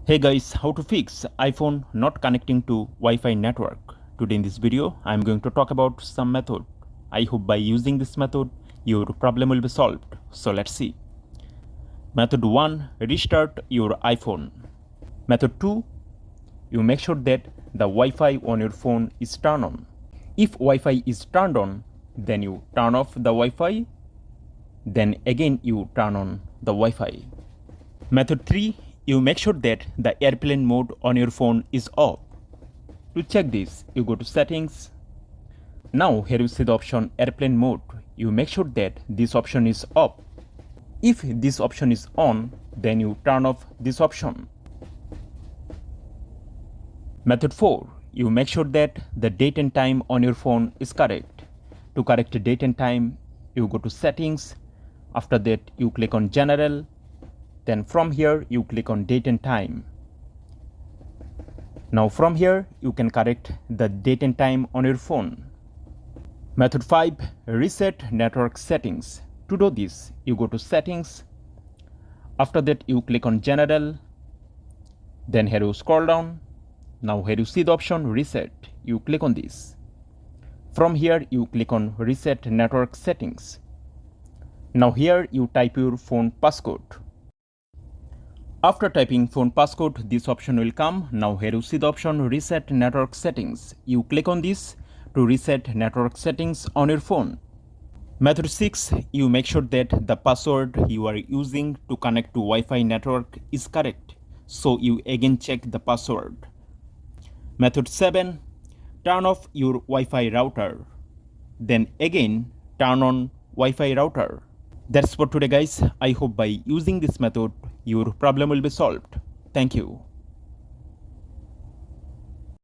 Hey guys, how to fix iPhone not connecting to Wi-Fi network. Today in this video, I am going to talk about some method. I hope by using this method, your problem will be solved. So let's see. Method 1, restart your iPhone. Method 2, you make sure that the Wi-Fi on your phone is turned on. If Wi-Fi is turned on, then you turn off the Wi-Fi. Then again you turn on the Wi-Fi. Method 3, you make sure that the airplane mode on your phone is off. To check this, you go to settings. Now here you see the option airplane mode. You make sure that this option is off. If this option is on, then you turn off this option. Method 4, you make sure that the date and time on your phone is correct. To correct the date and time, you go to settings. After that, you click on general. Then from here, you click on date and time. Now from here, you can correct the date and time on your phone. Method 5, reset network settings. To do this, you go to settings. After that, you click on general. Then here you scroll down. Now here you see the option reset. You click on this. From here, you click on reset network settings. Now here you type your phone passcode. After typing phone passcode, this option will come. Now here you see the option reset network settings. You click on this to reset network settings on your phone. Method 6, you make sure that the password you are using to connect to Wi-Fi network is correct. So you again check the password. Method 7, turn off your Wi-Fi router. Then again turn on Wi-Fi router. That's for today guys. I hope by using this method, your problem will be solved. Thank you.